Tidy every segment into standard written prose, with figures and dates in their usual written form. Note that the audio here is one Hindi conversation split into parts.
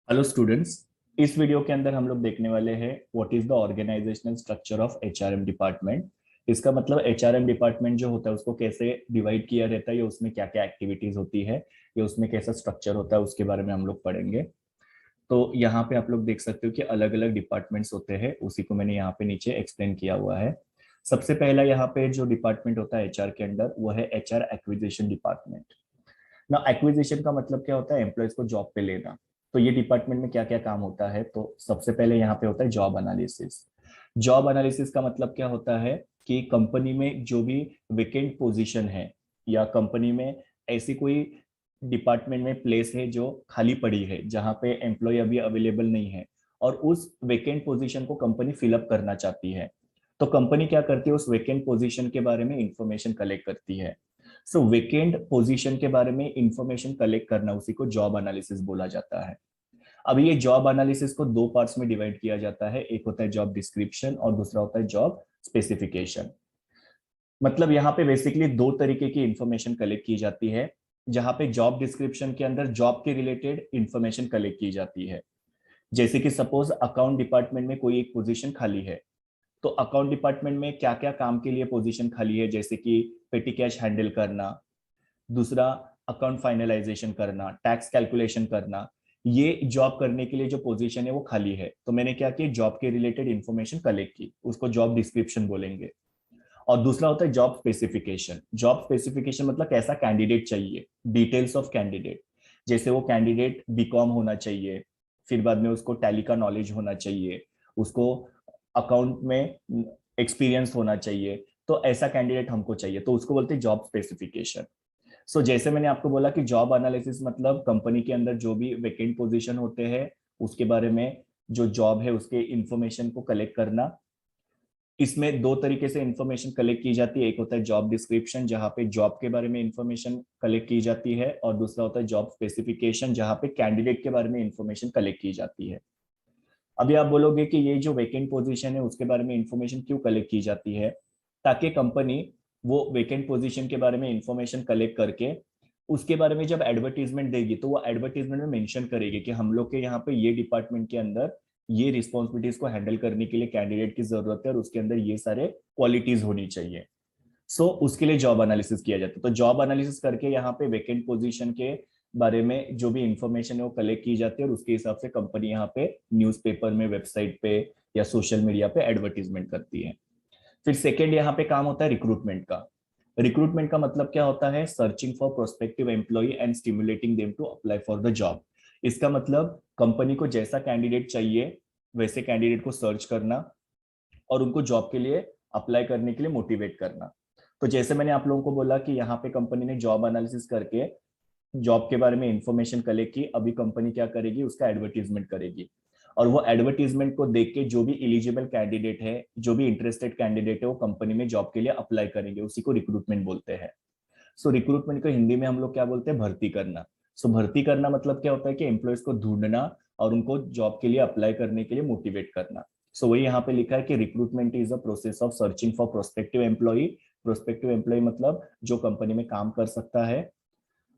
Hello students. इस वीडियो के अंदर हम लोग देखने वाले हैं what is the organisational structure of HRM department. इसका मतलब एचआरएम डिपार्टमेंट जो होता है उसको कैसे डिवाइड किया रहता है, या उसमें क्या क्या एक्टिविटीज होती है, या उसमें कैसा स्ट्रक्चर होता है, उसके बारे में हम लोग पढ़ेंगे। तो यहाँ पे आप लोग देख सकते हो कि अलग अलग डिपार्टमेंट्स होते हैं, उसी को मैंने यहाँ पे नीचे एक्सप्लेन किया हुआ है। सबसे पहला यहाँ पे जो डिपार्टमेंट होता है एचआर के अंदर वो है एचआर एक्विजिशन डिपार्टमेंट। ना एक्विजिशन का मतलब क्या होता है, एम्प्लॉयज को जॉब पे लेना। तो ये डिपार्टमेंट में क्या क्या काम होता है, तो सबसे पहले यहाँ पे होता है जॉब एनालिसिस। जॉब एनालिसिस का मतलब क्या होता है कि कंपनी में जो भी वेकेंट पोजीशन है, या कंपनी में ऐसी कोई डिपार्टमेंट में प्लेस है जो खाली पड़ी है, जहां पे एम्प्लॉय अभी अवेलेबल नहीं है, और उस वेकेंट पोजीशन को कंपनी फिलअप करना चाहती है, तो कंपनी क्या करती है, उस वेकेंट पोजीशन के बारे में इंफॉर्मेशन कलेक्ट करती है। सो वेकेंट पोजीशन के बारे में इंफॉर्मेशन कलेक्ट करना, उसी को जॉब एनालिसिस बोला जाता है। अब ये जॉब एनालिसिस को दो पार्ट्स में डिवाइड किया जाता है, एक होता है जॉब डिस्क्रिप्शन और दूसरा होता है जॉब स्पेसिफिकेशन। मतलब यहाँ पे बेसिकली दो तरीके की इंफॉर्मेशन कलेक्ट की जाती है। जहां पे जॉब डिस्क्रिप्शन के अंदर जॉब के रिलेटेड इंफॉर्मेशन कलेक्ट की जाती है। जैसे कि सपोज अकाउंट डिपार्टमेंट में कोई एक पोजीशन खाली है, तो अकाउंट डिपार्टमेंट में क्या क्या काम के लिए पोजीशन खाली है, जैसे कि पेटी कैश हैंडल करना, दूसरा अकाउंट फाइनलाइजेशन करना, टैक्स कैलकुलेशन करना। ये जॉब करने के लिए जो पोजीशन है वो खाली है, तो मैंने क्या किया, जॉब के रिलेटेड इंफॉर्मेशन कलेक्ट की, उसको जॉब डिस्क्रिप्शन बोलेंगे। और दूसरा होता है जॉब स्पेसिफिकेशन। जॉब स्पेसिफिकेशन मतलब कैसा कैंडिडेट चाहिए, डिटेल्स ऑफ कैंडिडेट। जैसे वो कैंडिडेट बीकॉम होना चाहिए, फिर बाद में उसको टैली का नॉलेज होना चाहिए, उसको अकाउंट में एक्सपीरियंस होना चाहिए। तो ऐसा कैंडिडेट हमको चाहिए, तो उसको बोलते हैं जॉब स्पेसिफिकेशन। सो जैसे मैंने आपको बोला कि जॉब एनालिसिस मतलब कंपनी के अंदर जो भी वेकेंट पोजीशन होते हैं उसके बारे में, जो जॉब है उसके इंफॉर्मेशन को कलेक्ट करना। इसमें दो तरीके से इंफॉर्मेशन कलेक्ट की जाती है, एक होता है जॉब डिस्क्रिप्शन जहां पे जॉब के बारे में इंफॉर्मेशन कलेक्ट की जाती है, और दूसरा होता है जॉब स्पेसिफिकेशन जहां पे कैंडिडेट के बारे में इंफॉर्मेशन कलेक्ट की जाती है। अभी आप बोलोगे कि ये जो वेकेंट पोजीशन है उसके बारे में इंफॉर्मेशन क्यों कलेक्ट की जाती है, ताकि कंपनी वो वेकेंट पोजीशन के बारे में इंफॉर्मेशन कलेक्ट करके उसके बारे में जब एडवर्टीजमेंट देगी, तो वो एडवर्टीजमेंट में मेंशन करेगी कि हम लोग के यहाँ पे ये डिपार्टमेंट के अंदर ये रिस्पॉन्सिबिलिटीज को हैंडल करने के लिए कैंडिडेट की जरूरत है, और उसके अंदर ये सारे क्वालिटीज होनी चाहिए। उसके लिए जॉब एनालिसिस किया जाता है। तो जॉब एनालिसिस करके यहाँ पे वेकेंट पोजीशन के बारे में जो भी इंफॉर्मेशन है वो कलेक्ट की जाती है, और उसके हिसाब से कंपनी यहाँ पे न्यूज़पेपर में, वेबसाइट पे या सोशल मीडिया पे एडवर्टीजमेंट करती है। फिर सेकेंड यहाँ पे काम होता है रिक्रूटमेंट का। रिक्रूटमेंट का मतलब क्या होता है, searching for prospective employee and stimulating them to apply for the job. इसका मतलब कंपनी को जैसा कैंडिडेट चाहिए वैसे कैंडिडेट को सर्च करना, और उनको जॉब के लिए अप्लाई करने के लिए मोटिवेट करना। तो जैसे मैंने आप लोगों को बोला कि यहाँ पे कंपनी ने जॉब एनालिसिस करके जॉब के बारे में इंफॉर्मेशन कलेक्ट की, अभी कंपनी क्या करेगी, उसका एडवर्टीजमेंट करेगी। और वो एडवर्टीजमेंट को देख के जो भी एलिजिबल कैंडिडेट है, जो भी इंटरेस्टेड कैंडिडेट है, वो कंपनी में जॉब के लिए अप्लाई करेंगे, उसी को रिक्रूटमेंट बोलते हैं। रिक्रूटमेंट को हिंदी में हम लोग क्या बोलते हैं, भर्ती करना। भर्ती करना मतलब क्या होता है कि एम्प्लॉयज को ढूंढना और उनको जॉब के लिए अप्लाई करने के लिए मोटिवेट करना। वही यहाँ पे लिखा है कि recruitment is a process of searching for prospective employee. Prospective employee मतलब जो कंपनी में काम कर सकता है,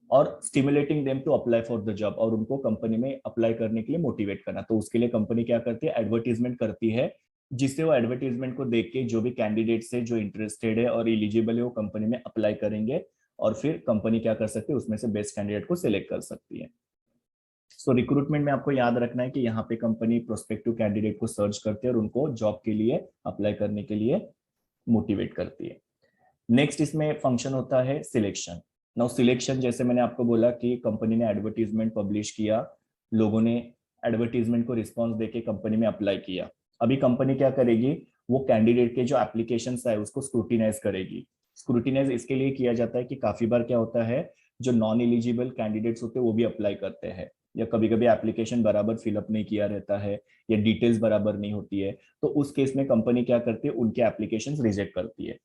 और stimulating them to apply for the job, और उनको कंपनी में अप्लाई करने के लिए मोटिवेट करना। तो उसके लिए कंपनी क्या करती है, एडवर्टीजमेंट करती है, जिससे वो एडवर्टीजमेंट को देख के जो भी कैंडिडेट्स है जो इंटरेस्टेड है और एलिजिबल है वो कंपनी में अप्लाई करेंगे, और फिर कंपनी क्या कर सकती है, उसमें से बेस्ट कैंडिडेट को सिलेक्ट कर सकती है। रिक्रूटमेंट में आपको याद रखना है कि यहाँ पे कंपनी प्रोस्पेक्टिव कैंडिडेट को सर्च करती है और उनको जॉब के लिए अप्लाई करने के लिए मोटिवेट करती है। नेक्स्ट इसमें फंक्शन होता है सिलेक्शन। नाउ सिलेक्शन, जैसे मैंने आपको बोला कि कंपनी ने एडवर्टीजमेंट पब्लिश किया, लोगों ने एडवर्टीजमेंट को रिस्पॉन्स देके कंपनी में अप्लाई किया। अभी कंपनी क्या करेगी, वो कैंडिडेट के जो एप्लीकेशन है उसको स्क्रूटिनाइज करेगी। स्क्रूटिनाइज इसके लिए किया जाता है कि काफी बार क्या होता है, जो नॉन एलिजिबल कैंडिडेट्स होते हैं वो भी अप्लाई करते हैं, या कभी कभी एप्लीकेशन बराबर फिलअप नहीं किया रहता है, या डिटेल्स बराबर नहीं होती है। तो उस केस में कंपनी क्या करती है, उनके एप्लीकेशन रिजेक्ट करती है।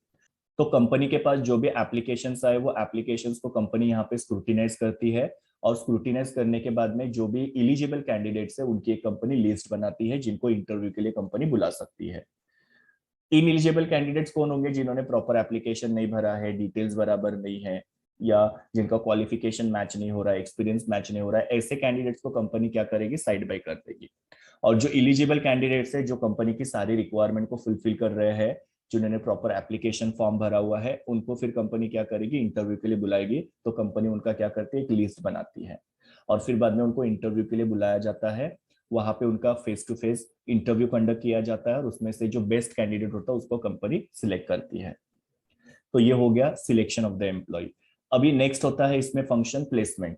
तो कंपनी के पास जो भी एप्लीकेशंस आए, वो एप्लीकेशंस को कंपनी यहाँ पे स्क्रूटिनाइज करती है, और स्क्रूटिनाइज करने के बाद में जो भी एलिजिबल कैंडिडेट्स है उनकी एक कंपनी लिस्ट बनाती है, जिनको इंटरव्यू के लिए कंपनी बुला सकती है। इनएलिजिबल कैंडिडेट्स कौन होंगे, जिन्होंने प्रॉपर एप्लीकेशन नहीं भरा है, डिटेल्स बराबर नहीं है, या जिनका क्वालिफिकेशन मैच नहीं हो रहा है, एक्सपीरियंस मैच नहीं हो रहा है, ऐसे कैंडिडेट्स को कंपनी क्या करेगी, साइड बाय कर देगी। और जो इलिजिबल कैंडिडेट्स है, जो कंपनी की सारी रिक्वायरमेंट को फुलफिल कर रहे हैं, जिन्होंने प्रॉपर एप्लीकेशन फॉर्म भरा हुआ है, उनको फिर कंपनी क्या करेगी, इंटरव्यू के लिए बुलाएगी। तो कंपनी उनका क्या करती है, एक लिस्ट बनाती है और फिर बाद में उनको इंटरव्यू के लिए बुलाया जाता है। वहां पे उनका face to face interview conduct किया जाता है और उसमें से जो बेस्ट कैंडिडेट होता है उसको कंपनी सिलेक्ट करती है। तो ये हो गया सिलेक्शन ऑफ द एम्प्लॉय। अभी नेक्स्ट होता है इसमें फंक्शन प्लेसमेंट।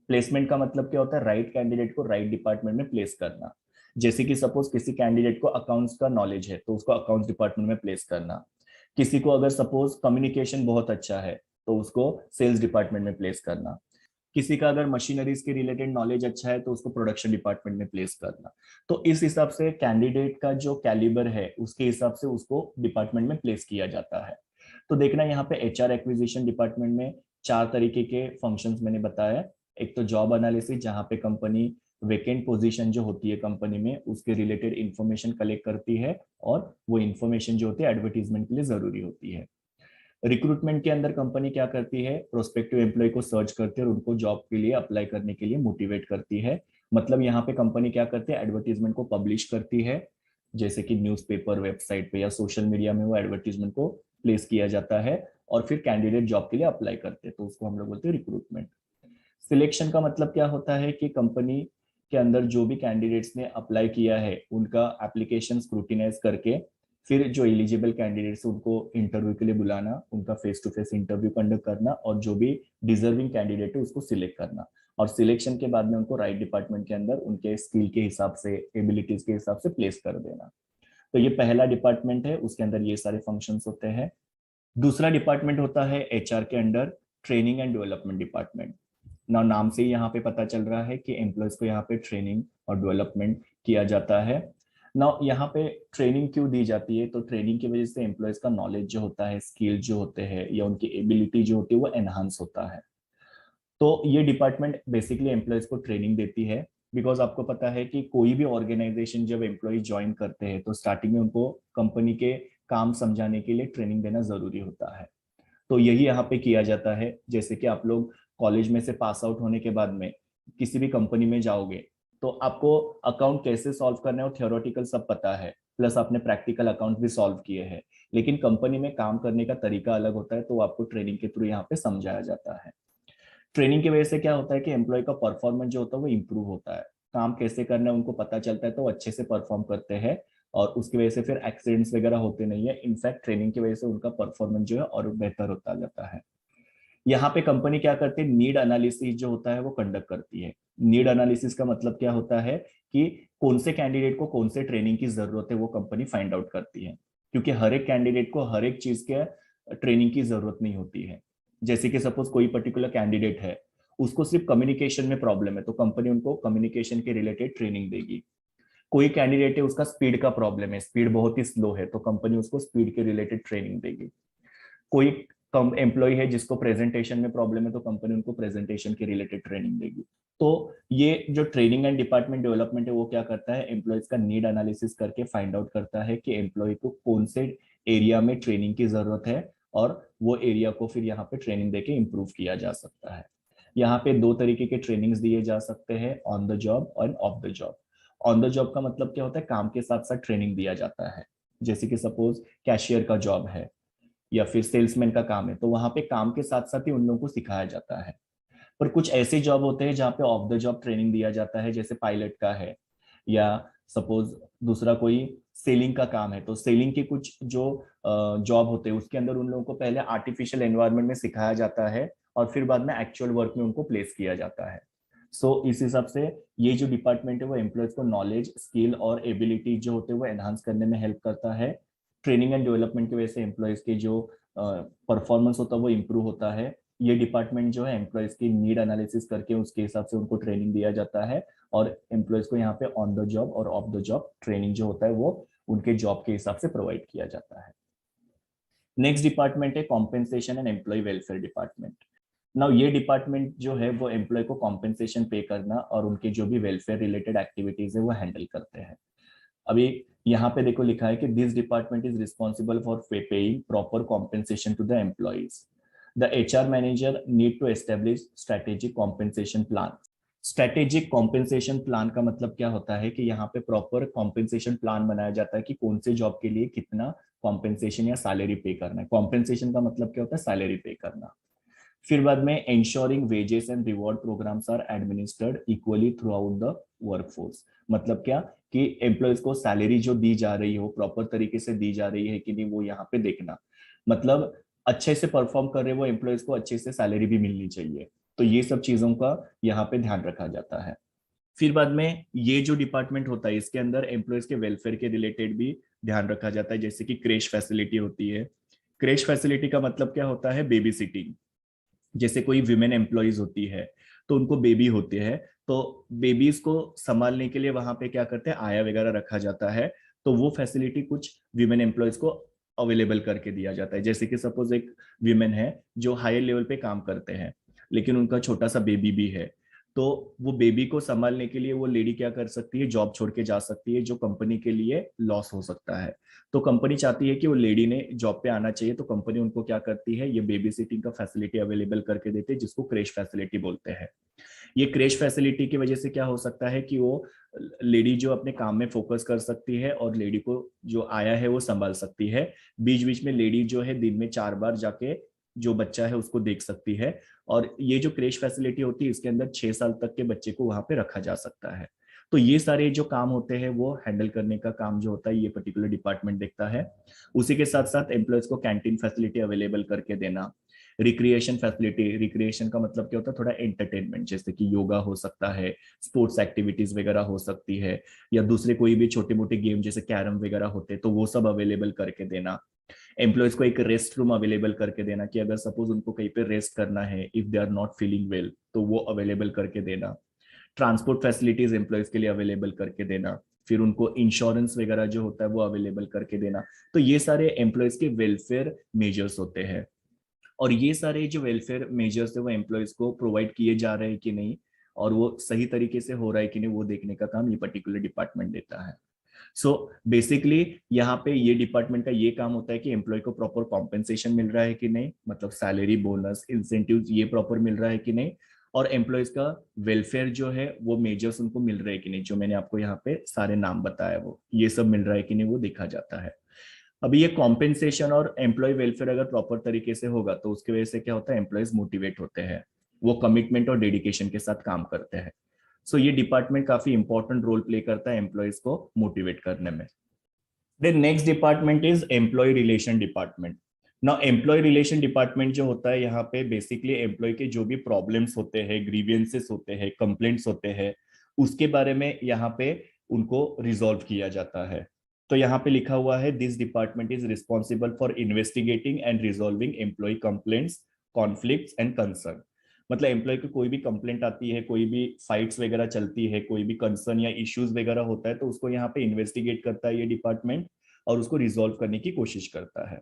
प्लेसमेंट का मतलब क्या होता है, राइट कैंडिडेट को राइट डिपार्टमेंट में प्लेस करना। जैसे कि सपोज किसी कैंडिडेट को अकाउंट्स का नॉलेज है तो उसको अकाउंट्स डिपार्टमेंट में प्लेस करना। किसी को अगर सपोज कम्युनिकेशन बहुत अच्छा है तो उसको सेल्स डिपार्टमेंट में प्लेस करना। किसी का अगर मशीनरीज के रिलेटेड नॉलेज अच्छा है तो उसको प्रोडक्शन डिपार्टमेंट में प्लेस करना। तो इस हिसाब से कैंडिडेट का जो कैलिबर है उसके हिसाब से उसको डिपार्टमेंट में प्लेस किया जाता है। तो देखना यहाँ पे एचआर एक्विजिशन डिपार्टमेंट में 4 तरीके के फंक्शंस मैंने बताया। एक तो जॉब एनालिसिस, जहाँ पे कंपनी वेकेंट पोजीशन जो होती है कंपनी में उसके रिलेटेड इंफॉर्मेशन कलेक्ट करती है और वो इंफॉर्मेशन जो होती है एडवर्टीजमेंट के लिए जरूरी होती है। रिक्रूटमेंट के अंदर कंपनी क्या करती है, प्रोस्पेक्टिव एम्प्लॉय को सर्च करती है और उनको जॉब के लिए अप्लाई करने के लिए मोटिवेट करती है। मतलब यहाँ पे कंपनी क्या करती है, एडवर्टीजमेंट को पब्लिश करती है, जैसे कि न्यूज़पेपर, वेबसाइट पे या सोशल मीडिया में वो एडवर्टीजमेंट को प्लेस किया जाता है और फिर कैंडिडेट जॉब के लिए अप्लाई करते हैं, तो उसको हम लोग बोलते हैं रिक्रूटमेंट। सिलेक्शन का मतलब क्या होता है कि कंपनी के अंदर जो भी कैंडिडेट्स ने अप्लाई किया है उनका एप्लीकेशन स्क्रूटिनाइज करके फिर जो एलिजिबल कैंडिडेट्स उनको इंटरव्यू के लिए बुलाना, उनका face to face interview conduct करना और जो भी डिजर्विंग कैंडिडेट है उसको सिलेक्ट करना। और सिलेक्शन के बाद में उनको राइट डिपार्टमेंट के अंदर उनके स्किल के हिसाब से, एबिलिटीज के हिसाब से प्लेस कर देना। तो ये पहला डिपार्टमेंट है, उसके अंदर ये सारे फंक्शंस होते हैं। दूसरा डिपार्टमेंट होता है एचआर के under training and development department. ना नाम से ही यहाँ पे पता चल रहा है कि एम्प्लॉयज को यहाँ पे ट्रेनिंग और डेवलपमेंट किया जाता है। ना यहाँ पे ट्रेनिंग क्यों दी जाती है, तो ट्रेनिंग की वजह से एम्प्लॉयज का नॉलेज जो होता है, स्किल जो होते हैं या उनकी एबिलिटी जो होती है वो एनहांस होता है। तो ये डिपार्टमेंट बेसिकली एम्प्लॉयज को ट्रेनिंग देती है। बिकॉज आपको पता है कि कोई भी ऑर्गेनाइजेशन जब एम्प्लॉय ज्वाइन करते हैं तो स्टार्टिंग में उनको कंपनी के काम समझाने के लिए ट्रेनिंग देना जरूरी होता है। तो यही यहाँ पे किया जाता है। जैसे कि आप लोग कॉलेज में से पास आउट होने के बाद में किसी भी कंपनी में जाओगे तो आपको अकाउंट कैसे सॉल्व करना है वो थियोरेटिकल सब पता है, प्लस आपने प्रैक्टिकल अकाउंट भी सॉल्व किए हैं। लेकिन कंपनी में काम करने का तरीका अलग होता है, तो आपको ट्रेनिंग के थ्रू यहाँ पे समझाया जाता है। ट्रेनिंग की वजह से क्या होता है कि एम्प्लॉय का परफॉर्मेंस जो होता है वो इम्प्रूव होता है। काम कैसे करना है उनको पता चलता है तो अच्छे से परफॉर्म करते हैं और उसकी वजह से फिर एक्सीडेंट्स वगैरह होते नहीं है। इनफैक्ट ट्रेनिंग की वजह से उनका परफॉर्मेंस जो है और बेहतर होता जाता है। यहाँ पे कंपनी क्या करती है, नीड एनालिसिस जो होता है वो कंडक्ट करती है। नीड एनालिसिस का मतलब क्या होता है कि कौन से कैंडिडेट को कौन से ट्रेनिंग की जरूरत है वो कंपनी फाइंड आउट करती है। क्योंकि हर एक कैंडिडेट को हर एक चीज के ट्रेनिंग की जरूरत नहीं होती है। जैसे कि सपोज कोई पर्टिकुलर कैंडिडेट है, उसको सिर्फ कम्युनिकेशन में प्रॉब्लम है तो कंपनी उनको कम्युनिकेशन के रिलेटेड ट्रेनिंग देगी। कोई कैंडिडेट है उसका स्पीड का प्रॉब्लम है, स्पीड बहुत ही स्लो है तो कंपनी उसको स्पीड के रिलेटेड ट्रेनिंग देगी। कोई कम एम्प्लॉय है जिसको प्रेजेंटेशन में प्रॉब्लम है तो कंपनी उनको प्रेजेंटेशन के रिलेटेड ट्रेनिंग देगी। तो ये जो ट्रेनिंग एंड डिपार्टमेंट डेवलपमेंट है वो क्या करता है, एम्प्लॉयज का नीड एनालिसिस करके फाइंड आउट करता है कि एम्प्लॉय को कौन से एरिया में ट्रेनिंग की जरूरत है और वो एरिया को फिर यहाँ पे ट्रेनिंग देके इम्प्रूव किया जा सकता है। यहाँ पे 2 तरीके के ट्रेनिंग्स दिए जा सकते हैं, ऑन द जॉब और of the job. On the job का मतलब क्या होता है, काम के साथ साथ ट्रेनिंग दिया जाता है। जैसे कि सपोज कैशियर का जॉब है या फिर सेल्समैन का काम है तो वहां पे काम के साथ साथ ही उन लोगों को सिखाया जाता है। पर कुछ ऐसे जॉब होते हैं जहाँ पे ऑफ द जॉब ट्रेनिंग दिया जाता है, जैसे पायलट का है या सपोज दूसरा कोई सेलिंग का काम है तो सेलिंग के कुछ जो जॉब होते हैं उसके अंदर उन लोगों को पहले आर्टिफिशियल एनवायरनमेंट में सिखाया जाता है और फिर बाद में एक्चुअल वर्क में उनको प्लेस किया जाता है। इस हिसाब से ये जो डिपार्टमेंट है वो एम्प्लॉयज को नॉलेज, स्किल और एबिलिटी जो होते हैं वो एनहांस करने में हेल्प करता है। ट्रेनिंग एंड डेवलपमेंट की वजह से एम्प्लॉयज के जो परफॉर्मेंस होता है वो इम्प्रूव होता है। ये डिपार्टमेंट जो है एम्प्लॉयज की नीड एनालिसिस करके उसके हिसाब से उनको ट्रेनिंग दिया जाता है और एम्प्लॉयज को यहाँ पे ऑन द जॉब और ऑफ द जॉब ट्रेनिंग जो होता है वो उनके जॉब के हिसाब से प्रोवाइड किया जाता है। नेक्स्ट डिपार्टमेंट है compensation and employee welfare department. Now ये डिपार्टमेंट जो है वो एम्प्लॉय को कॉम्पेंसेशन पे करना और उनके जो भी वेलफेयर रिलेटेड एक्टिविटीज है वो हैंडल करते हैं। अभी यहाँ पे देखो लिखा है कि this department is responsible for paying proper compensation to the employees. The HR manager need to establish strategic compensation plan. Strategic compensation plan का मतलब क्या होता है कि यहाँ पे प्रॉपर कॉम्पेंसेशन प्लान बनाया जाता है कि कौन से जॉब के लिए कितना कॉम्पेंसेशन या सैलरी पे करना है। कॉम्पेंसेशन का मतलब क्या होता है, सैलरी पे करना। फिर बाद में ensuring wages and reward programmes are administered equally throughout the workforce. मतलब क्या कि एम्प्लॉयज को सैलरी जो दी जा रही हो प्रॉपर तरीके से दी जा रही है कि नहीं, वो यहाँ पे देखना। मतलब अच्छे से परफॉर्म कर रहे वो एम्प्लॉयज को अच्छे से सैलरी भी मिलनी चाहिए। तो ये सब चीजों का यहाँ पे ध्यान रखा जाता है। फिर बाद में ये जो डिपार्टमेंट होता है इसके अंदर एम्प्लॉयज के वेलफेयर के रिलेटेड भी ध्यान रखा जाता है, जैसे कि क्रेश फैसिलिटी होती है। क्रेश फैसिलिटी का मतलब क्या होता है, बेबी सिटिंग। जैसे कोई विमेन एम्प्लॉयज होती है तो उनको बेबी होते हैं, तो बेबीज को संभालने के लिए वहां पे क्या करते हैं, आया वगैरह रखा जाता है। तो वो फैसिलिटी कुछ विमेन एम्प्लॉयज को अवेलेबल करके दिया जाता है। जैसे कि सपोज एक विमेन है जो हायर लेवल पे काम करते हैं लेकिन उनका छोटा सा बेबी भी है, तो वो बेबी को संभालने के लिए वो लेडी क्या कर सकती है, जॉब छोड़ के जा सकती है, जो कंपनी के लिए लॉस हो सकता है। तो कंपनी चाहती है कि वो लेडी ने जॉब पे आना चाहिए, तो कंपनी उनको क्या करती है, ये बेबी सिटिंग का फैसिलिटी अवेलेबल करके देते हैं, जिसको क्रेश फैसिलिटी बोलते हैं। ये क्रेश फैसिलिटी की वजह से क्या हो सकता है कि वो लेडी जो अपने काम में फोकस कर सकती है और लेडी को जो आया है वो संभाल सकती है। बीच बीच में लेडी जो है दिन में 4 बार जाके जो बच्चा है उसको देख सकती है। और ये जो क्रेश फैसिलिटी होती है इसके अंदर 6 साल तक के बच्चे को वहां पे रखा जा सकता है। तो ये सारे जो काम होते हैं वो हैंडल करने का काम जो होता है ये पर्टिकुलर डिपार्टमेंट देखता है। उसी के साथ साथ एम्प्लॉयज को कैंटीन फैसिलिटी अवेलेबल करके देना। रिक्रिएशन फैसिलिटी, रिक्रिएशन का मतलब क्या होता है, थोड़ा एंटरटेनमेंट, जैसे कि योगा हो सकता है, स्पोर्ट्स एक्टिविटीज वगैरह हो सकती है, या दूसरे कोई भी छोटे मोटे गेम जैसे कैरम वगैरह होते हैं तो वो सब अवेलेबल करके देना। एम्प्लॉयज को एक रेस्ट रूम अवेलेबल करके देना कि अगर सपोज उनको कहीं पे रेस्ट करना है, if they are not feeling well, तो वो अवेलेबल करके देना। ट्रांसपोर्ट फैसिलिटीज एम्प्लॉयज के लिए अवेलेबल करके देना। फिर उनको इंश्योरेंस वगैरह जो होता है वो अवेलेबल करके देना। तो ये सारे एम्प्लॉयज के वेलफेयर मेजर्स होते हैं। और ये सारे जो वेलफेयर मेजर्स है वो एम्प्लॉयज को प्रोवाइड किए जा रहे हैं कि नहीं, और वो सही तरीके से हो रहा है कि नहीं, वो देखने का काम ये पर्टिकुलर डिपार्टमेंट देता है। सो बेसिकली यहाँ पे ये डिपार्टमेंट का ये काम होता है कि एम्प्लॉय को प्रॉपर कॉम्पेंसेशन मिल रहा है कि नहीं, मतलब सैलरी, बोनस, इंसेंटिव ये प्रॉपर मिल रहा है कि नहीं, और एम्प्लॉयज का वेलफेयर जो है वो मेजर्स उनको मिल रहे हैं कि नहीं, जो मैंने आपको यहाँ पे सारे नाम बताया वो ये सब मिल रहा है कि नहीं, वो देखा जाता है। अभी ये कॉम्पेंसेशन और एम्प्लॉय वेलफेयर अगर प्रॉपर तरीके से होगा तो उसकी वजह से क्या होता है, एम्प्लॉयज मोटिवेट होते हैं, वो कमिटमेंट और डेडिकेशन के साथ काम करते हैं। सो ये डिपार्टमेंट काफी इंपॉर्टेंट रोल प्ले करता है एम्प्लॉयज को मोटिवेट करने में। Then next department is employee relation department. ना एम्प्लॉय रिलेशन डिपार्टमेंट जो होता है यहाँ पे बेसिकली एम्प्लॉय के जो भी प्रॉब्लम्स होते हैं, ग्रीवियंसेस होते हैं, कंप्लेंट्स होते हैं, उसके बारे में यहाँ पे उनको रिजॉल्व किया जाता है। तो यहाँ पे लिखा हुआ है, this department is responsible for investigating and resolving employee complaints, conflicts and concern. मतलब एम्प्लॉय की कोई भी कंप्लेंट आती है, कोई भी फाइट्स वगैरह चलती है, कोई भी कंसर्न या इश्यूज वगैरह होता है, तो उसको यहाँ पे इन्वेस्टिगेट करता है ये डिपार्टमेंट और उसको रिजॉल्व करने की कोशिश करता है।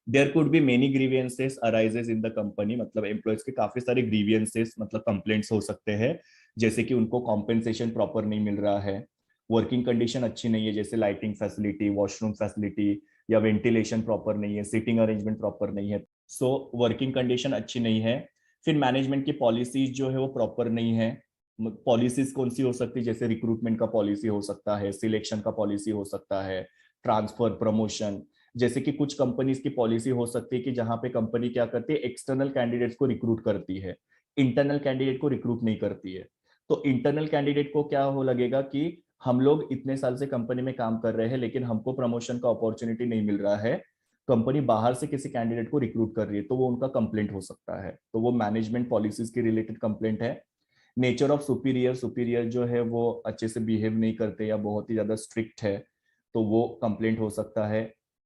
There could be many grievances arises in the company. मतलब एम्प्लॉयज के काफी सारे ग्रीवियंसेस मतलब कंप्लेंट्स हो सकते हैं, जैसे कि उनको कॉम्पेंसेशन प्रॉपर नहीं मिल रहा है, वर्किंग कंडीशन अच्छी नहीं है, जैसे लाइटिंग फैसिलिटी, वॉशरूम फैसिलिटी, या वेंटिलेशन प्रॉपर नहीं है, सीटिंग अरेंजमेंट प्रॉपर नहीं है। सो वर्किंग कंडीशन अच्छी नहीं है। फिर मैनेजमेंट की पॉलिसीज जो है वो प्रॉपर नहीं है। पॉलिसीज कौन सी हो सकती है, जैसे रिक्रूटमेंट का पॉलिसी हो सकता है, सिलेक्शन का पॉलिसी हो सकता है, ट्रांसफर, प्रमोशन। जैसे कि कुछ कंपनीज की पॉलिसी हो सकती है कि जहां पे कंपनी क्या करती है, एक्सटर्नल कैंडिडेट्स को रिक्रूट करती है, इंटरनल कैंडिडेट को रिक्रूट नहीं करती है। तो इंटरनल कैंडिडेट को क्या हो लगेगा कि हम लोग इतने साल से कंपनी में काम कर रहे हैं लेकिन हमको प्रमोशन का अपॉर्चुनिटी नहीं मिल रहा है, कंपनी बाहर से किसी कैंडिडेट को रिक्रूट कर रही है, तो वो उनका कंप्लेंट हो सकता है। तो वो मैनेजमेंट पॉलिसीज के रिलेटेड कंप्लेंट है। नेचर ऑफ सुपीरियर, सुपीरियर जो है वो अच्छे से बिहेव नहीं करते या बहुत ही ज्यादा स्ट्रिक्ट है, तो वो कंप्लेंट हो सकता है।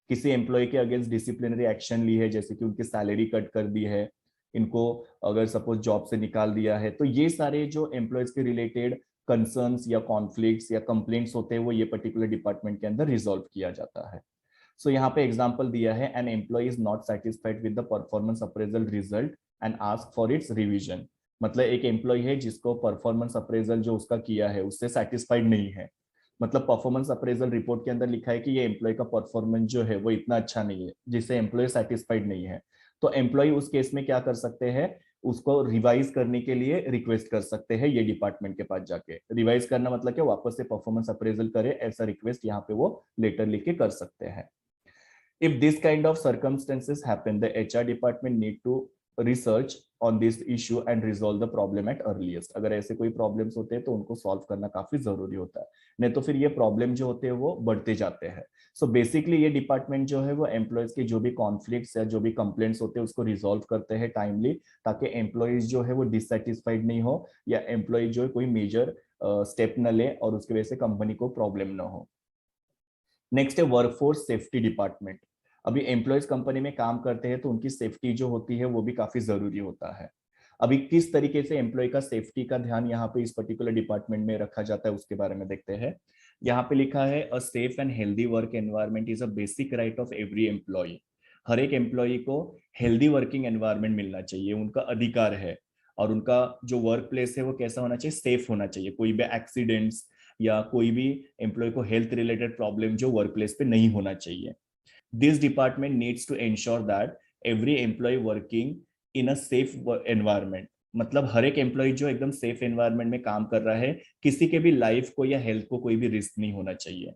किसी एम्प्लॉय के अगेंस्ट डिसिप्लिनरी एक्शन ली है, जैसे कि उनकी सैलरी कट कर दी है, इनको अगर सपोज जॉब से निकाल दिया है, तो ये सारे जो एम्प्लॉयज के रिलेटेड कंसर्न्स या कॉन्फ्लिक्ट्स या कंप्लेंट्स होते हैं वो ये पर्टिकुलर डिपार्टमेंट के अंदर रिजॉल्व किया जाता है। सो यहाँ पे एग्जांपल दिया है, an employee is not satisfied with the performance appraisal result and ask for its revision. मतलब एक एम्प्लॉय है जिसको परफॉर्मेंस अप्रेजल जो उसका किया है उससे सेटिस्फाइड नहीं है। मतलब परफॉर्मेंस अप्रेजल रिपोर्ट के अंदर लिखा है कि ये एम्प्लॉय का परफॉर्मेंस जो है वो इतना अच्छा नहीं है जिससे एम्प्लॉय सेटिस्फाइड नहीं है। तो एम्प्लॉय उस केस में क्या कर सकते हैं, उसको रिवाइज करने के लिए रिक्वेस्ट कर सकते हैं ये डिपार्टमेंट के पास जाके। रिवाइज करना मतलब क्या, वापस से परफॉर्मेंस अप्रेजल करे, ऐसा रिक्वेस्ट यहाँ पे वो लेटर लिख के कर सकते हैं। If this kind of circumstances happen, the HR department need to research on this issue and resolve the problem at earliest. अगर ऐसे कोई प्रॉब्लम्स होते हैं तो उनको सॉल्व करना काफी जरूरी होता है, नहीं तो फिर ये प्रॉब्लम जो होते हैं वो बढ़ते जाते हैं। सो बेसिकली ये डिपार्टमेंट जो है वो एम्प्लॉयज के जो भी कॉन्फ्लिक्ट्स या जो भी कंप्लेंट्स होते हैं उसको रिजॉल्व करते हैं टाइमली, ताकि एम्प्लॉयज जो है वो डिससेटिस्फाइड नहीं हो या एम्प्लॉय जो है कोई मेजर स्टेप न ले और उसकी वजह से कंपनी को प्रॉब्लम ना हो। नेक्स्ट है वर्कफोर्स सेफ्टी डिपार्टमेंट। अभी एम्प्लॉयज कंपनी में काम करते हैं तो उनकी सेफ्टी जो होती है वो भी काफी जरूरी होता है। अभी किस तरीके से एम्प्लॉय का सेफ्टी का ध्यान यहाँ पे इस पर्टिकुलर डिपार्टमेंट में रखा जाता है उसके बारे में देखते हैं। यहाँ पे लिखा है a safe and healthy work environment is a basic right of every employee. हर एक एम्प्लॉय को हेल्दी वर्किंग एनवायरनमेंट मिलना चाहिए, उनका अधिकार है। और उनका जो वर्क प्लेस है वो कैसा होना चाहिए, सेफ होना चाहिए, कोई भी एक्सीडेंट्स या कोई भी एम्प्लॉय को हेल्थ रिलेटेड प्रॉब्लम जो वर्क प्लेस पे नहीं होना चाहिए। This department needs to ensure that every employee working in a safe environment. मतलब हर एक एम्प्लॉय जो एकदम सेफ एनवायरनमेंट में काम कर रहा है, किसी के भी लाइफ को या हेल्थ को कोई भी रिस्क नहीं होना चाहिए।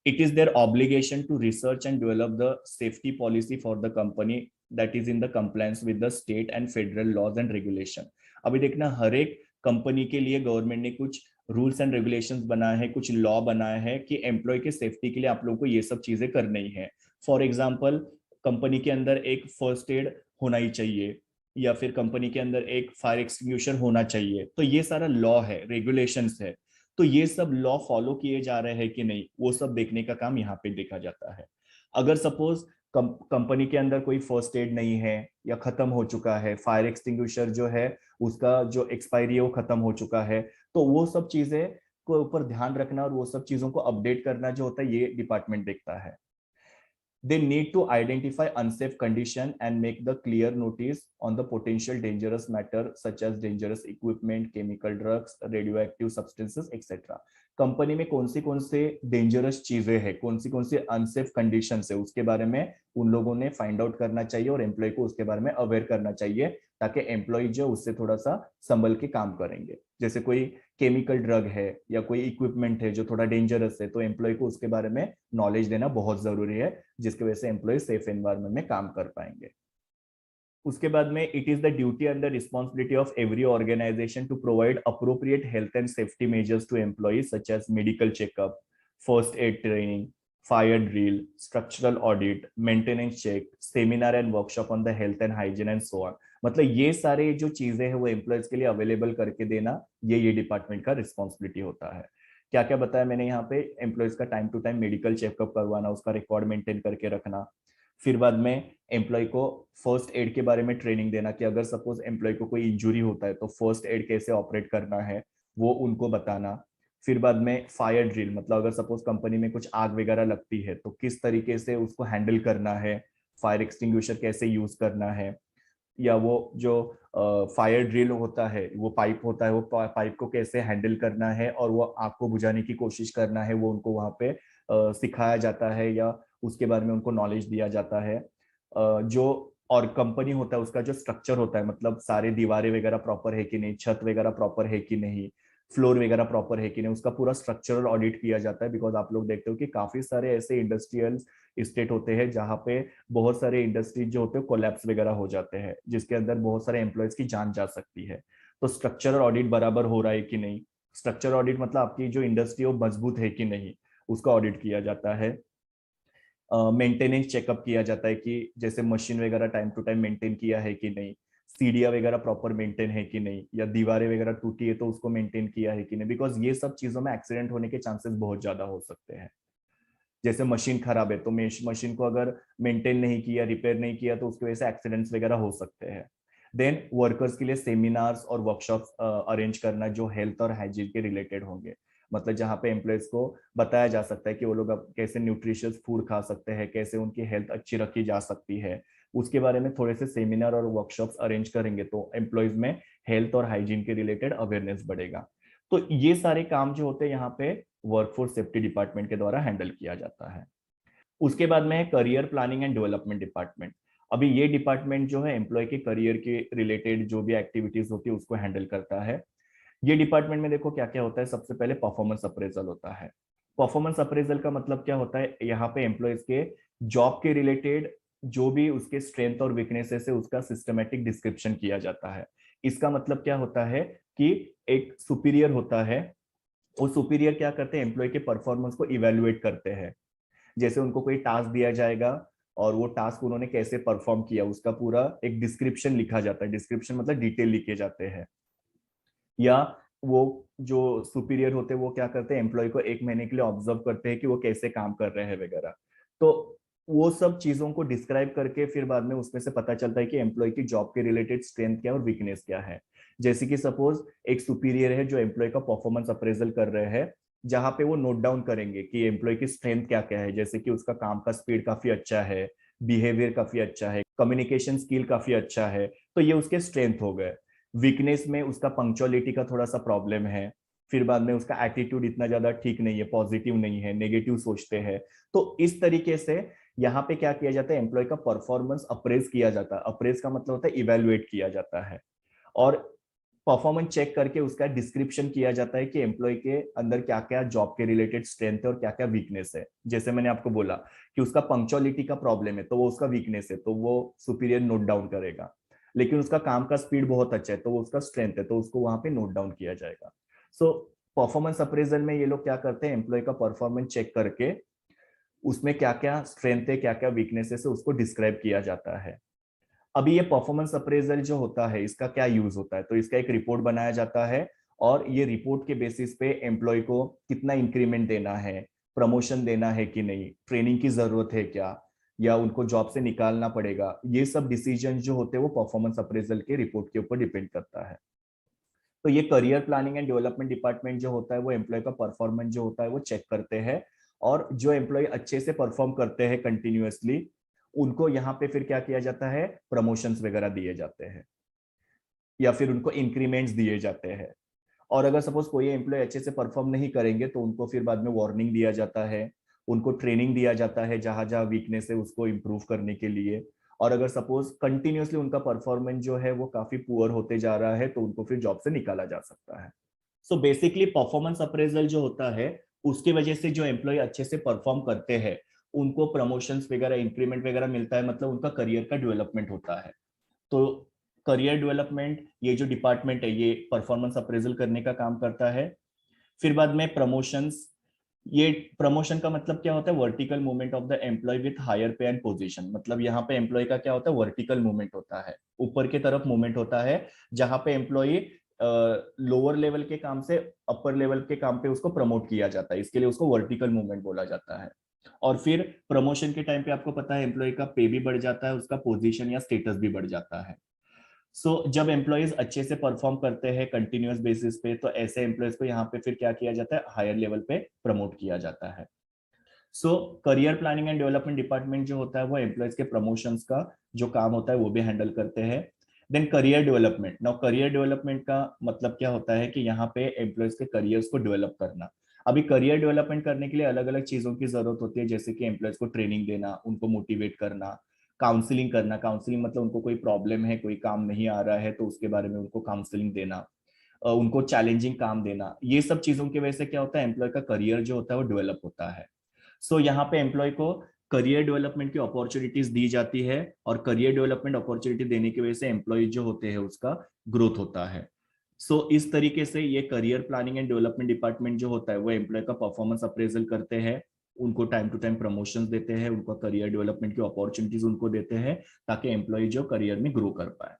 It is their obligation to research and develop the safety policy for the company that is in the compliance with the state and federal laws and regulation. अभी देखना, हर एक कंपनी के लिए गवर्नमेंट ने कुछ रूल्स एंड रेगुलेशंस बनाए हैं, कुछ लॉ बनाए हैं कि एम्प्लॉय के सेफ्टी के लिए आप लोगों को ये सब चीजें करनी है। फॉर एग्जांपल, कंपनी के अंदर एक फर्स्ट एड होना ही चाहिए, या फिर कंपनी के अंदर एक फायर एक्सटिंग्विशर होना चाहिए। तो ये सारा लॉ है, रेगुलेशंस है। तो ये सब लॉ फॉलो किए जा रहे हैं कि नहीं, वो सब देखने का काम यहाँ पे देखा जाता है। अगर सपोज कंपनी के अंदर कोई फर्स्ट एड नहीं है या खत्म हो चुका है, फायर एक्सटिंग्विशर जो है उसका जो एक्सपायरी है वो खत्म हो चुका है, तो वो सब चीजें को ऊपर ध्यान रखना और वो सब चीजों को अपडेट करना जो होता है ये डिपार्टमेंट देखता है। They need to identify unsafe condition and make the clear notice on the potential dangerous matter such as dangerous equipment, chemical drugs, radioactive substances, etc. Company में कौन से डेंजरस चीजें हैं, कौन सी अनसेफ कंडीशन है, उसके बारे में उन लोगों ने फाइंड आउट करना चाहिए और एम्प्लॉय को उसके बारे में अवेयर करना चाहिए, ताकि एम्प्लॉय जो उससे थोड़ा सा संभल के काम करेंगे। जैसे कोई केमिकल ड्रग है या कोई इक्विपमेंट है जो थोड़ा डेंजरस है, तो एम्प्लॉय को उसके बारे में नॉलेज देना बहुत जरूरी है, जिसकी वजह से एम्प्लॉय सेफ एनवायरनमेंट में काम कर पाएंगे। उसके बाद में it is the duty and the responsibility of every organisation to provide appropriate health and safety measures to employees such as medical checkup, first aid training, fire drill, structural audit, maintenance check, seminar and workshop on the health and hygiene and so on. मतलब ये सारे जो चीजें हैं वो एम्प्लॉयज के लिए अवेलेबल करके देना, ये डिपार्टमेंट का रिस्पॉन्सिबिलिटी होता है। क्या क्या बताया मैंने यहाँ पे, एम्प्लॉयज का time to time medical checkup करवाना, उसका रिकॉर्ड मेंटेन करके रखना। फिर बाद में एम्प्लॉय को फर्स्ट एड के बारे में ट्रेनिंग देना कि अगर सपोज एम्प्लॉय को कोई इंजुरी होता है तो फर्स्ट एड कैसे ऑपरेट करना है वो उनको बताना। फिर बाद में फायर ड्रिल, मतलब अगर सपोज कंपनी में कुछ आग वगैरह लगती है तो किस तरीके से उसको हैंडल करना है, फायर एक्सटिंग्विशर कैसे यूज करना है, या वो जो फायर ड्रिल होता है, वो पाइप होता है, वो पाइप को कैसे हैंडल करना है और वो आग को बुझाने की कोशिश करना है, वो उनको वहां पे सिखाया जाता है या उसके बारे में उनको नॉलेज दिया जाता है। जो और कंपनी होता है उसका जो स्ट्रक्चर होता है, मतलब सारे दीवारें वगैरह प्रॉपर है कि नहीं, छत वगैरह प्रॉपर है कि नहीं, फ्लोर वगैरह प्रॉपर है कि नहीं, उसका पूरा स्ट्रक्चरल ऑडिट किया जाता है। बिकॉज आप लोग देखते हो कि काफी सारे ऐसे इंडस्ट्रियल स्टेट होते हैं जहाँ पे बहुत सारे इंडस्ट्रीज जो होते हैं कोलैप्स वगैरह हो जाते हैं, जिसके अंदर बहुत सारे एम्प्लॉयज की जान जा सकती है। तो स्ट्रक्चरल ऑडिट बराबर हो रहा है कि नहीं, स्ट्रक्चरल ऑडिट मतलब आपकी जो इंडस्ट्री है वो मजबूत है कि नहीं, उसका ऑडिट किया जाता है। मेंटेनेंस चेकअप किया जाता है कि जैसे मशीन वगैरह टाइम टू टाइम मेंटेन किया है कि नहीं, सीढ़ियां वगैरह प्रॉपर मेंटेन है कि नहीं, या दीवारें वगैरह टूटी है तो उसको मेंटेन किया है कि नहीं। बिकॉज ये सब चीजों में एक्सीडेंट होने के चांसेस बहुत ज्यादा हो सकते हैं। जैसे मशीन खराब है तो मशीन को अगर मेंटेन नहीं किया, रिपेयर नहीं किया, तो उसकी वजह से एक्सीडेंट्स वगैरह हो सकते हैं। देन वर्कर्स के लिए सेमिनार्स और वर्कशॉप्स अरेंज करना जो हेल्थ और हाइजीन के रिलेटेड होंगे, मतलब जहाँ पे एम्प्लॉयज को बताया जा सकता है कि वो लोग अब कैसे न्यूट्रिशियस फूड खा सकते हैं, कैसे उनकी हेल्थ अच्छी रखी जा सकती है, उसके बारे में थोड़े से सेमिनार और वर्कशॉप्स अरेंज करेंगे तो एम्प्लॉयज में हेल्थ और हाइजीन के रिलेटेड अवेयरनेस बढ़ेगा। तो ये सारे काम जो होते हैं यहाँ पे वर्कफोर्स सेफ्टी डिपार्टमेंट के द्वारा हैंडल किया जाता है। उसके बाद में है career planning and development department. अभी ये डिपार्टमेंट जो है एम्प्लॉय के करियर के रिलेटेड जो भी एक्टिविटीज होती है उसको हैंडल करता है। ये डिपार्टमेंट में देखो क्या क्या होता है। सबसे पहले परफॉर्मेंस अप्रेजल होता है। परफॉर्मेंस अप्रेजल का मतलब क्या होता है, यहाँ पे एम्प्लॉयज के जॉब के रिलेटेड जो भी उसके स्ट्रेंथ और वीकनेसेस है उसका सिस्टमेटिक डिस्क्रिप्शन किया जाता है। इसका मतलब क्या होता है कि एक सुपीरियर होता है, वो सुपीरियर क्या करते हैं, एम्प्लॉय के परफॉर्मेंस को इवेल्युएट करते हैं। जैसे उनको कोई टास्क दिया जाएगा और वो टास्क उन्होंने कैसे परफॉर्म किया उसका पूरा एक डिस्क्रिप्शन लिखा जाता है। डिस्क्रिप्शन मतलब डिटेल लिखे जाते हैं। या वो जो सुपीरियर होते हैं वो क्या करते हैं, एम्प्लॉय को एक महीने के लिए ऑब्जर्व करते हैं कि वो कैसे काम कर रहे हैं वगैरह। तो वो सब चीजों को डिस्क्राइब करके फिर बाद में उसमें से पता चलता है कि एम्प्लॉय की जॉब के रिलेटेड स्ट्रेंथ क्या है और वीकनेस क्या है। जैसे कि सपोज एक सुपीरियर है जो एम्प्लॉय का परफॉर्मेंस अप्रेजल कर रहे हैं, जहां पे वो नोट डाउन करेंगे कि एम्प्लॉय की स्ट्रेंथ क्या क्या है। जैसे कि उसका काम का स्पीड काफी अच्छा है, बिहेवियर काफी अच्छा है, कम्युनिकेशन स्किल काफी अच्छा है, तो ये उसके स्ट्रेंथ हो गए। वीकनेस में उसका पंक्चुअलिटी का थोड़ा सा प्रॉब्लम है, फिर बाद में उसका एटीट्यूड इतना ज्यादा ठीक नहीं है, पॉजिटिव नहीं है, नेगेटिव सोचते हैं। तो इस तरीके से यहाँ पे क्या किया जाता है, एम्प्लॉय का परफॉर्मेंस अप्रेज किया जाता है। अप्रेज का मतलब होता है इवेल्युएट किया जाता है। और परफॉर्मेंस चेक करके उसका डिस्क्रिप्शन किया जाता है कि एम्प्लॉय के अंदर क्या क्या जॉब के रिलेटेड स्ट्रेंथ है और क्या क्या वीकनेस है। जैसे मैंने आपको बोला कि उसका पंक्चुअलिटी का प्रॉब्लम है तो वो उसका वीकनेस है, तो वो सुपीरियर नोट डाउन करेगा। लेकिन उसका काम का स्पीड बहुत अच्छा है तो वो उसका स्ट्रेंथ है, तो उसको वहां पे नोट डाउन किया जाएगा। सो परफॉर्मेंस अप्रेजल में ये लोग क्या करते हैं, एम्प्लॉय का परफॉर्मेंस चेक करके उसमें क्या क्या स्ट्रेंथ है क्या क्या वीकनेसेस है उसको डिस्क्राइब किया जाता है। अभी ये परफॉर्मेंस अप्रेजल जो होता है इसका क्या यूज होता है, तो इसका एक रिपोर्ट बनाया जाता है और ये रिपोर्ट के बेसिस पे एम्प्लॉय को कितना इंक्रीमेंट देना है, प्रमोशन देना है कि नहीं, ट्रेनिंग की जरूरत है क्या, या उनको जॉब से निकालना पड़ेगा, ये सब डिसीजन जो होते हैं वो परफॉर्मेंस अप्रेजल के रिपोर्ट के ऊपर डिपेंड करता है। तो ये career planning and development department जो होता है वो एम्प्लॉय का परफॉर्मेंस जो होता है वो चेक करते हैं। और जो एम्प्लॉय अच्छे से परफॉर्म करते हैं कंटिन्यूअसली, उनको यहाँ पे फिर क्या किया जाता है, प्रमोशंस वगैरह दिए जाते हैं या फिर उनको इंक्रीमेंट्स दिए जाते हैं। और अगर सपोज कोई एम्प्लॉय अच्छे से परफॉर्म नहीं करेंगे तो उनको फिर बाद में वार्निंग दिया जाता है, उनको ट्रेनिंग दिया जाता है जहां जहां वीकनेस है उसको इम्प्रूव करने के लिए। और अगर सपोज कंटिन्यूअसली उनका परफॉर्मेंस जो है वो काफी पुअर होते जा रहा है तो उनको फिर जॉब से निकाला जा सकता है। सो बेसिकली परफॉर्मेंस अप्रेजल जो होता है उसकी वजह से जो एम्प्लॉय अच्छे से परफॉर्म करते हैं उनको प्रमोशंस वगैरह इंक्रीमेंट वगैरह मिलता है, मतलब उनका करियर का डेवलपमेंट होता है। तो करियर डेवलपमेंट ये जो डिपार्टमेंट है ये परफॉर्मेंस अप्रेजल करने का काम करता है। फिर बाद में प्रमोशंस, ये प्रमोशन का मतलब क्या होता है, vertical movement of the employee with higher pay and position. मतलब यहाँ पे एम्प्लॉय का क्या होता है, वर्टिकल मूवमेंट होता है, ऊपर की तरफ मूवमेंट होता है, जहां पे एम्प्लॉय लोअर लेवल के काम से अपर लेवल के काम पे उसको प्रमोट किया जाता है, इसके लिए उसको वर्टिकल मूवमेंट बोला जाता है। और फिर प्रमोशन के टाइम पे आपको पता है एम्प्लॉय का पे भी बढ़ जाता है, उसका पोजीशन या स्टेटस भी बढ़ जाता है। जब एम्प्लॉयज अच्छे से परफॉर्म करते हैं कंटिन्यूअस बेसिस पे तो ऐसे एम्प्लॉयज को यहाँ पे फिर क्या किया जाता है, हायर लेवल पे प्रमोट किया जाता है। Career planning and development department जो होता है वो एम्प्लॉयज के प्रमोशंस का जो काम होता है वो भी हैंडल करते हैं। Then career development, now career development का मतलब क्या होता है कि यहाँ पे एम्प्लॉयज के करियर्स को डेवलप करना। अभी करियर डेवलपमेंट करने के लिए अलग अलग चीजों की जरूरत होती है, जैसे कि एम्प्लॉयज को ट्रेनिंग देना, उनको मोटिवेट करना, काउंसलिंग करना। काउंसलिंग मतलब उनको कोई प्रॉब्लम है, कोई काम नहीं आ रहा है तो उसके बारे में उनको काउंसलिंग देना, उनको चैलेंजिंग काम देना। ये सब चीजों की वजह से क्या होता है, एम्प्लॉय का करियर जो होता है वो डेवलप होता है। यहाँ पे एम्प्लॉय को करियर डेवलपमेंट की अपॉर्चुनिटीज दी जाती है और करियर डेवलपमेंट अपॉर्चुनिटी देने की वजह से एम्प्लॉय जो होते हैं उसका ग्रोथ होता है। इस तरीके से ये career planning and development department जो होता है वो एम्प्लॉय का परफॉर्मेंस अप्रेजल करते हैं, उनको टाइम टू टाइम प्रमोशन देते हैं, उनको करियर डेवलपमेंट की अपॉर्चुनिटीज उनको देते हैं ताकि एम्प्लॉय जो करियर में ग्रो कर पाए।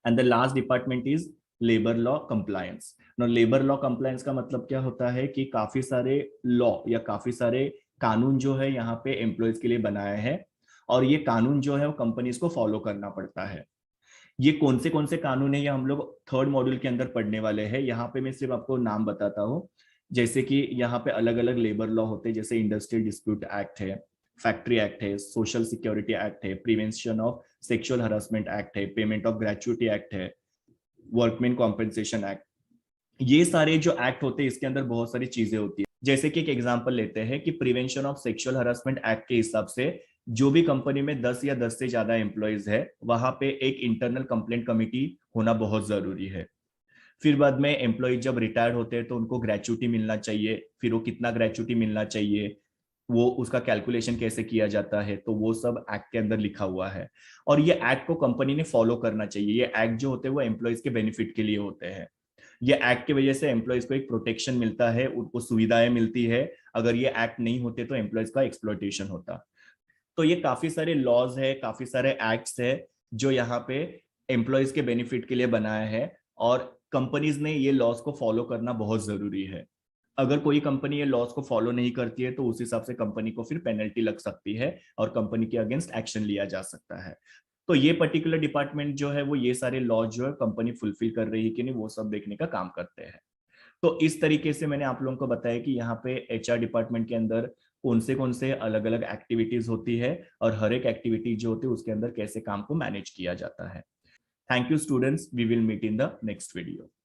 And the last department is labour law compliance. Labour law compliance का मतलब क्या होता है कि काफी सारे लॉ या काफी सारे कानून जो है यहाँ पे एम्प्लॉयज के लिए बनाए हैं और ये कानून जो है वो कंपनीज को फॉलो करना पड़ता है। ये कौन से कानून है ये हम लोग थर्ड मॉड्यूल के अंदर पढ़ने वाले हैं। यहाँ पे मैं सिर्फ आपको नाम बताता हूँ। जैसे कि यहाँ पे अलग अलग लेबर लॉ होते हैं, जैसे इंडस्ट्रियल डिस्प्यूट एक्ट है, फैक्ट्री एक्ट है, सोशल सिक्योरिटी एक्ट है, prevention of sexual harassment act है, पेमेंट ऑफ ग्रेचुइटी एक्ट है, वर्कमैन कॉम्पेंसेशन एक्ट। ये सारे जो एक्ट होते हैं इसके अंदर बहुत सारी चीजें होती है। जैसे कि एक एग्जांपल लेते हैं कि prevention of sexual harassment act के हिसाब से जो भी कंपनी में 10 या 10 से ज्यादा एम्प्लॉयज है वहां पे एक इंटरनल कंप्लेंट कमिटी होना बहुत जरूरी है। फिर बाद में एम्प्लॉय जब रिटायर्ड होते हैं तो उनको ग्रेचुटी मिलना चाहिए, फिर वो कितना ग्रेचुटी मिलना चाहिए, वो उसका कैलकुलेशन कैसे किया जाता है, तो वो सब एक्ट के अंदर लिखा हुआ है। और ये एक्ट को कंपनी ने फॉलो करना चाहिए। ये एक्ट जो होते हैं वो एम्प्लॉयज के बेनिफिट के लिए होते हैं। ये एक्ट की वजह से एम्प्लॉयज को एक प्रोटेक्शन मिलता है, उनको सुविधाएं मिलती है। अगर ये एक्ट नहीं होते तो एम्प्लॉयज का एक्सप्लॉयटेशन होता। तो ये काफी सारे लॉज है, काफी सारे एक्ट्स है जो यहाँ पे एम्प्लॉयज के बेनिफिट के लिए बनाया है। और कंपनीज ने ये लॉज को फॉलो करना बहुत जरूरी है। अगर कोई कंपनी ये लॉज को फॉलो नहीं करती है तो उस हिसाब से कंपनी को फिर पेनल्टी लग सकती है और कंपनी के अगेंस्ट एक्शन लिया जा सकता है। तो ये पर्टिकुलर डिपार्टमेंट जो है वो ये सारे लॉज जो है कंपनी फुलफिल कर रही है कि नहीं वो सब देखने का काम करते हैं। तो इस तरीके से मैंने आप लोगों को बताया कि यहाँ पे एचआर डिपार्टमेंट के अंदर कौन से अलग अलग एक्टिविटीज होती है और हर एक एक्टिविटी जो होती है उसके अंदर कैसे काम को मैनेज किया जाता है। Thank you students, we will meet in the next video.